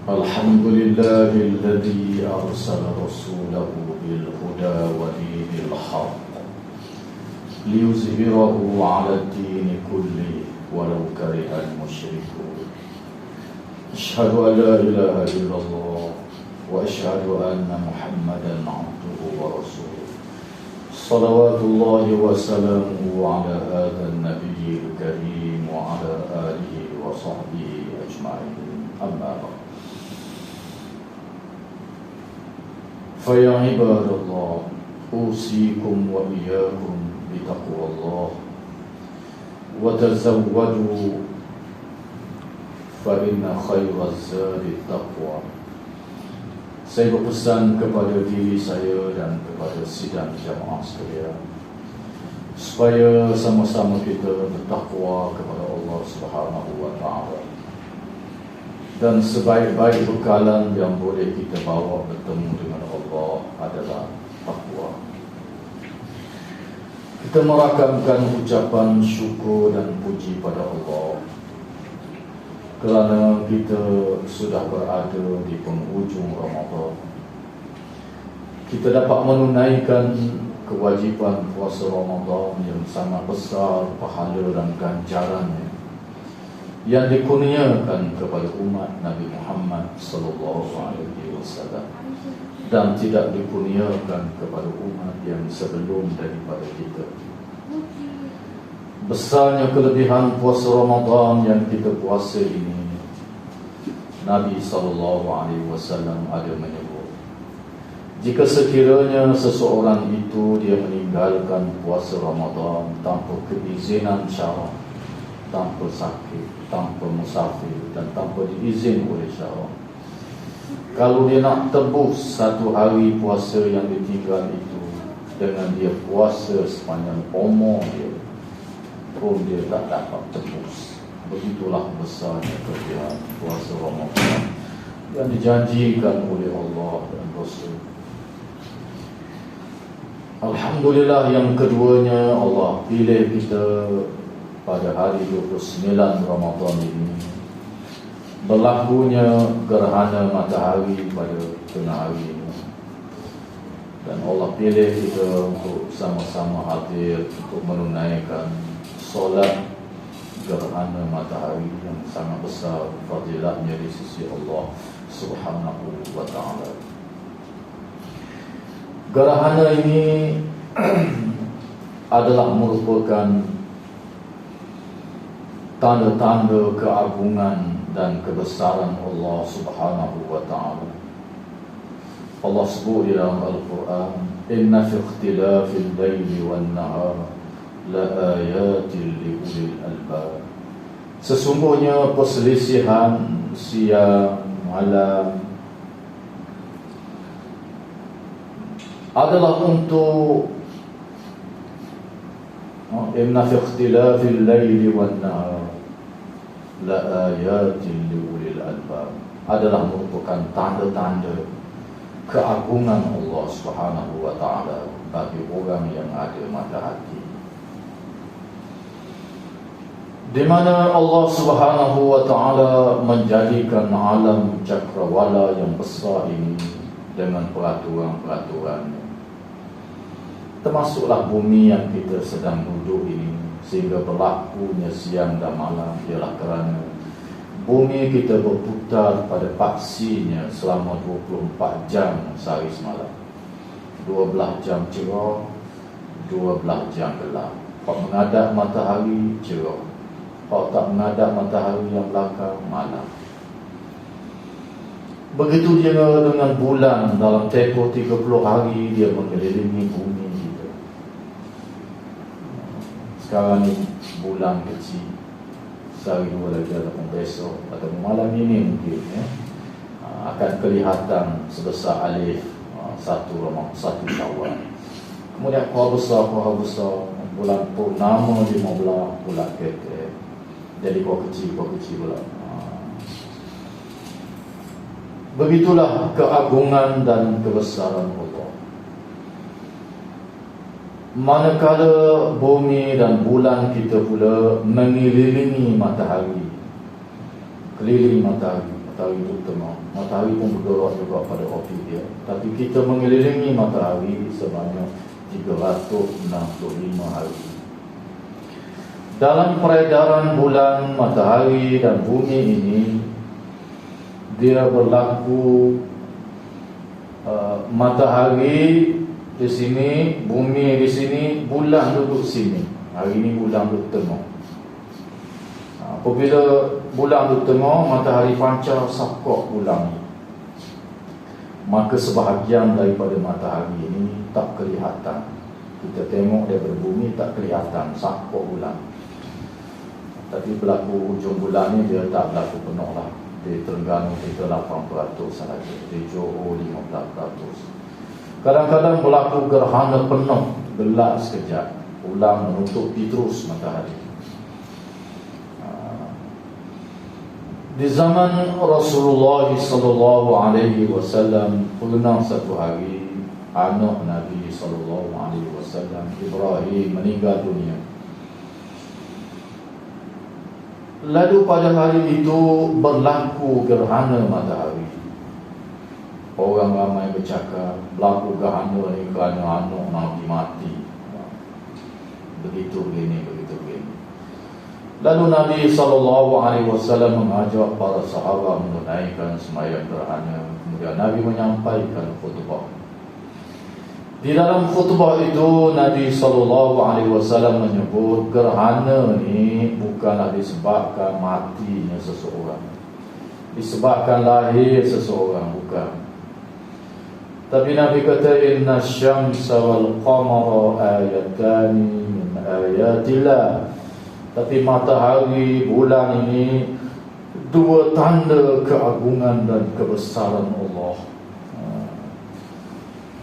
الحمد لله الذي أرسل رسوله بالهدى ودين الحق ليظهره على الدين كله ولو كره المشركون. أشهد أن لا إله إلا الله وأشهد أن محمدا عبده ورسوله صلوات الله وسلامه على هذا النبي الكريم وعلى آله وصحبه أجمعين. أما بعد، فيا عباد الله، أوصيكم وإياكم بتقوى الله وتزودوا فإن خير الزاد التقوى. Saya berpesan kepada diri saya dan kepada sidang jamaah sekalian supaya sama-sama kita bertakwa kepada Allah Subhanahu wa taala. Dan sebaik-baik bekalan yang boleh kita bawa bertemu dengan Allah adalah takwa. Kita merakamkan ucapan syukur dan puji pada Allah kerana kita sudah berada di penghujung Ramadan. Kita dapat menunaikan kewajipan puasa Ramadan yang sangat besar pahala dan ganjarannya yang dikurniakan kepada umat Nabi Muhammad sallallahu alaihi wasallam dan tidak dikurniakan kepada umat yang sebelum daripada kita. Besarnya kelebihan puasa Ramadan yang kita puasa ini, Nabi sallallahu alaihi wasallam ada menyebut, jika sekiranya seseorang itu dia meninggalkan puasa Ramadan tanpa keizinan syarak, tanpa sakit, tanpa musafir dan tanpa diizin oleh syarak, kalau dia nak tebus satu hari puasa yang ditinggal itu dengan dia puasa sepanjang umur dia pun dia tak dapat tebus. Begitulah besarnya kelebihan puasa Ramadan yang dijanjikan oleh Allah dan Rasul. Alhamdulillah, yang keduanya Allah pilih kita pada hari 29 Ramadan ini, berlakunya gerhana matahari pada tengah hari ini, dan Allah pilih kita untuk sama-sama hadir untuk menunaikan solat gerhana matahari yang sangat besar fadilatnya di sisi Allah Subhanahu wa taala. Gerhana ini adalah merupakan tanda-tanda keagungan dan kebesaran Allah Subhanahu wa taala. Allah sebut di dalam Al-Quran, "Inna fi ikhtilafil laili wan nahar la ayatin li ulil albab." Sesungguhnya perselisihan siang malam adalah untuk inna fi ikhtilafil laili wan nahar la ayatin li ulil albab, adalah merupakan tanda-tanda keagungan Allah Subhanahu wa taala bagi orang yang ada mata hati, di mana Allah Subhanahu wa taala menjadikan alam cakrawala yang besar ini dengan peraturan-peraturannya, termasuklah bumi yang kita sedang duduk ini, sehingga berlakunya siang dan malam ialah kerana bumi kita berputar pada paksinya selama 24 jam sehari semalam. 12 jam cerah, 12 jam gelap. Kalau menghadap matahari, cerah. Kalau tak menghadap matahari yang belakang, malam. Begitu juga dengan bulan, dalam tempoh 30 hari dia mengelilingi bumi kita. Sekarang ni bulan kecil, sehari dua lagi ataupun besok atau malam ini mungkin akan kelihatan sebesar alif satu Syawal. Kemudian kuah besar bulan purnama 15 bulan ketek, jadi kuah kecil pula. Begitulah keagungan dan kebesaran Allah. Manakala bumi dan bulan kita pula mengelilingi matahari, keliling matahari, matahari itu tengah. Matahari pun berdorok juga pada orbit dia. Tapi kita mengelilingi matahari sebanyak 365 hari. Dalam peredaran bulan, matahari dan bumi ini, dia berlaku matahari di sini, bumi di sini, bulan duduk sini. Hari ini bulan duduk tengah. Apabila bulan duduk tengah, matahari pancar sakok bulan ini, maka sebahagian daripada matahari ini tak kelihatan. Kita tengok daripada bumi tak kelihatan sakok bulan. Tapi berlaku ujung bulan ni dia tak berlaku penuh lah. Di Terengganu kita 8% sahaja, di Johor 15%. Kadang-kadang berlaku gerhana penuh, gelap sekejap, bulan menutupi terus matahari. Di zaman Rasulullah sallallahu alaihi wasallam, pernah satu hari anak Nabi sallallahu alaihi wasallam, Ibrahim, meninggal dunia. Lalu pada hari itu berlaku gerhana matahari. Orang ramai bercakap, berlaku gerhana ni kerana anak Nabi mati. Begitu begini, begitu begini. Lalu Nabi SAW mengajak para sahabat menunaikan sembahyang gerhana. Kemudian Nabi menyampaikan khutbah. Di dalam khutbah itu Nabi SAW menyebut gerhana ni bukanlah disebabkan matinya seseorang, disebabkan lahir seseorang, bukan. Tapi Nabi kata inna syamsa wal qamara ayatani min ayatillah. Tapi matahari, bulan ini dua tanda keagungan dan kebesaran Allah.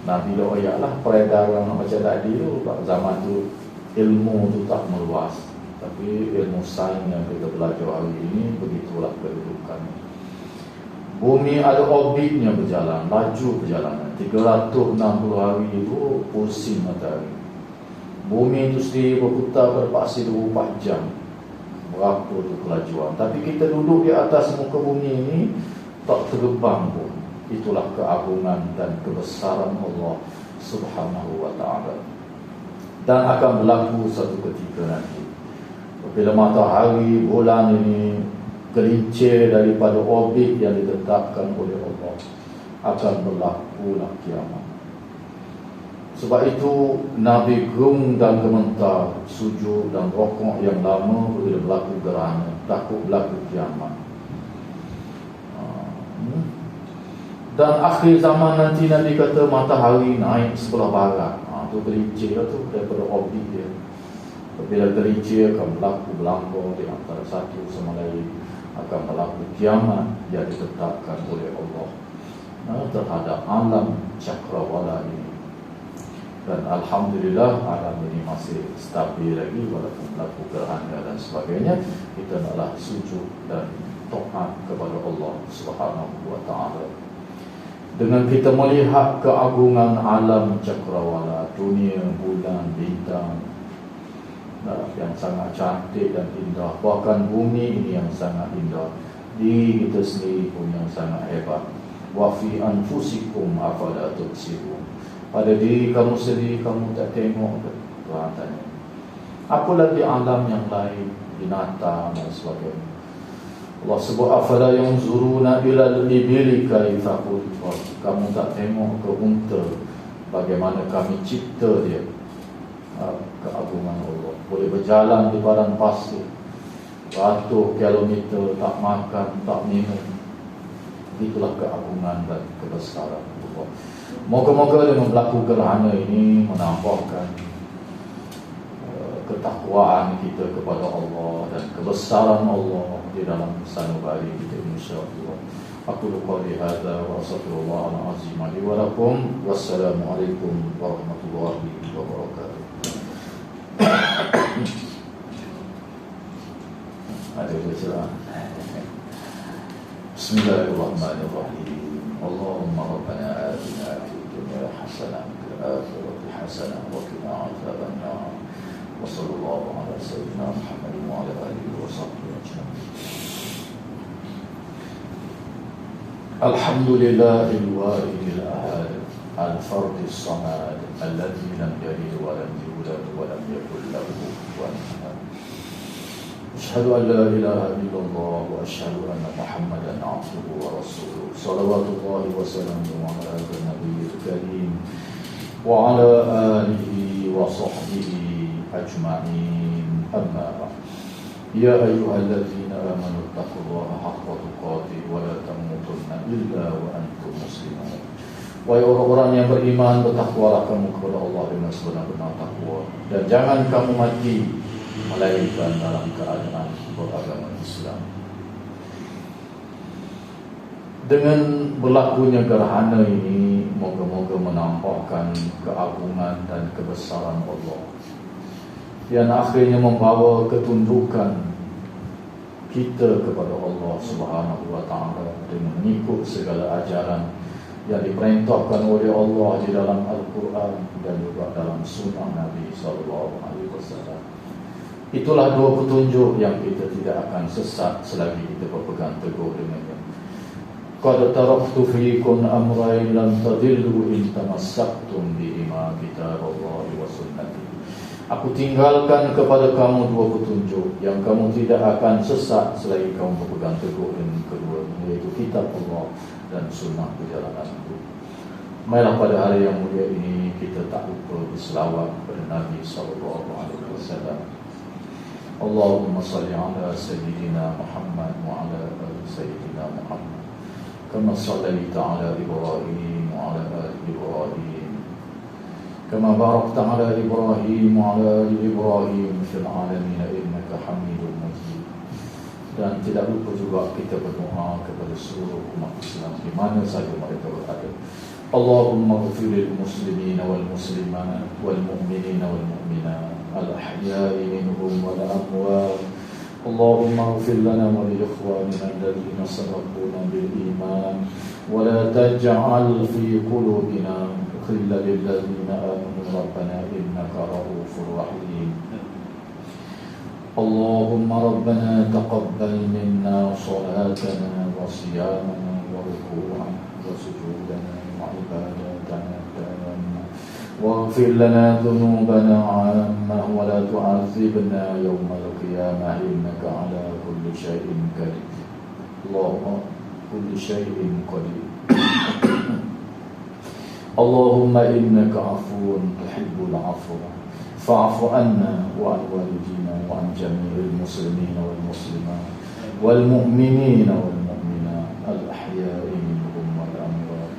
Nabi doayalah peredaran macam tadi tu. Zaman tu ilmu tu tak meluas, tapi ilmu sains yang kita belajar hari ini begitulah kedudukan. Bumi ada orbitnya berjalan, laju perjalanan 360 hari itu pusing matahari. Bumi itu sendiri berputar pada paksi 24 jam. Berapa tu kelajuan. Tapi kita duduk di atas muka bumi ini tak terbang pun. Itulah keagungan dan kebesaran Allah Subhanahu wa ta'ala. Dan akan berlaku satu ketika nanti, bila matahari, bulan ini gelincir daripada orbit yang ditetapkan oleh Allah, akan berlakulah kiamat. Sebab itu Nabi gerung dan gementar, sujud dan rokok yang lama bila berlaku gerhana, takut berlaku kiamat. Dan akhir zaman nanti Nabi kata matahari naik sebelah barat. Itu gelincir tu daripada orbit dia. Bila gelincir akan berlaku berlampau di antara satu sama lain, akan berlaku kiamat yang ditetapkan oleh Allah terhadap alam cakrawala ini. Dan Alhamdulillah alam ini masih stabil lagi walaupun berlaku gerhana dan sebagainya. Kita naklah sujud dan taat kepada Allah Subhanahu wa ta'ala. Dengan kita melihat keagungan alam cakrawala, dunia, bulan, bintang yang sangat cantik dan indah, bahkan bumi ini yang sangat indah, diri kita sendiri pun yang sangat hebat. Wa fi anfusikum afala tubsirun. Pada diri kamu sendiri kamu tak tengok ke? Tuhan tanya. Apa lagi alam yang lain, binatang dan sebagainya. Allah sebut afala yanzuruna ilal ibili kaifa khuliqat. Kamu tak tengok ke unta, bagaimana kami cipta dia. Keagungan Allah. Boleh berjalan di padang pasir ratus kilometer, tak makan, tak minum. Itulah keagungan dan kebesaran Allah. Moga-moga dengan berlaku gerhana ini menambahkan ketakwaan kita kepada Allah dan kebesaran Allah di dalam sanubari kita, insya-Allah. Aku qouli hadza wa astaghfirullah al-azim li wa lakum. Wassalamualaikum warahmatullahi wabarakatuh. Ada baca. Bismillahirrahmanirrahim. Allahumma rabbana atina fid dunya hasanah wa fil akhirati hasanah wa qina adzabannar. Wa sallallahu ala sayyidina Muhammad wa ala alihi wa sahbihi ajma'in. الحمد لله الواحد الأحد الفرد الصمد الذي لم يلد ولم يولد ولم يكن له كفوا أحد. أشهد أن لا إله إلا الله وأشهد أن محمدا عبده ورسوله صلوات الله وسلامه على هذا النبي الكريم وعلى آله وصحبه أجمعين. أما بعد. يا أيها الذين آمنوا اتقوا الله حق تقاته ولا تموتن إلا وأنتم مسلمون. Wahai orang-orang yang beriman, bertakwalah kamu kepada Allah dengan sebenar-benar takwa, dan jangan kamu mati melainkan dalam keadaan beragama Islam. Dengan berlakunya gerhana ini, moga-moga menampakkan keagungan dan kebesaran Allah, yang akhirnya membawa ketundukan kita kepada Allah Subhanahu wa Ta'ala dengan mengikut segala ajaran yang diperintahkan oleh Allah di dalam Al-Quran dan juga dalam Sunnah Nabi Sallallahu Alaihi Wasallam. Itulah dua petunjuk yang kita tidak akan sesat selagi kita berpegang teguh dengannya. Qad taraktu fiikum amrayn lam tadillu in tamassaktum bihima kitaballahi wa sunnati. Aku tinggalkan kepada kamu dua petunjuk yang kamu tidak akan sesat selagi kamu berpegang teguh dengan kedua, yaitu kitab Allah dan sunnah perjalananku. Marilah pada hari yang mulia ini kita tak lupa berselawat kepada Nabi sallallahu alaihi wasallam. Allahumma salli ala sayyidina Muhammad wa ala ali sayyidina Muhammad kama sallaita ala Ibrahim wa ala ali Ibrahim kama barakta ala Ibrahim wa ala ali Ibrahim fil alamin innaka Hamidum Majid. Dan tidak lupa juga kita berdoa kepada seluruh umat Islam di mana saja mereka berada. Allahumma ighfir lil muslimin wal muslimat wal mu'minin wal mu'minat al ahya'i minhum wal amwat. Allahumma ighfir lana wa li ikhwanina alladhina sabaquna bil iman wa la taj'al fi qulubina ghillan lil ladzina amanu rabbana innaka ra'ufur rahim. اللهم ربنا تقبل منا صلاتنا وصيامنا وركوعنا وسجودنا وعباداتنا التامة واغفر لنا ذنوبنا عامة ولا تعذبنا يوم القيامة إنك على كل شيء قدير. اللهم كل شيء قدير. اللهم إنك عفو تحب العفو فاعف عنا وعن والدينا وعن جميع المسلمين والمسلمات والمؤمنين والمؤمنات الأحياء منهم والأموات.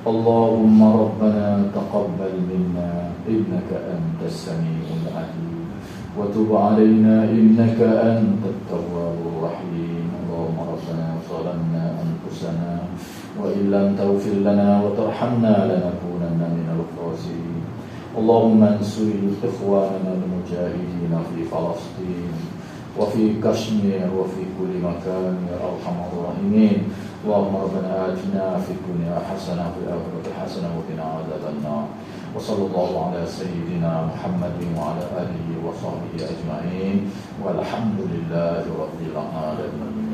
اللهم ربنا تقبل منا إنك أنت السميع العليم وتب علينا إنك أنت التواب الرحيم. اللهم ربنا ظلمنا أنفسنا وإن لم تغفر لنا وترحمنا لنكونن من الخاسرين. اللهم انصر إخواننا المجاهدين في فلسطين وفي كشمير وفي كل مكان يا أرحم الراحمين. اللهم ربنا آتنا في الدنيا حسنة وفي الآخرة حسنة وقنا عذاب النار. وصلى الله على سيدنا محمد وعلى آله وصحبه أجمعين والحمد لله رب العالمين.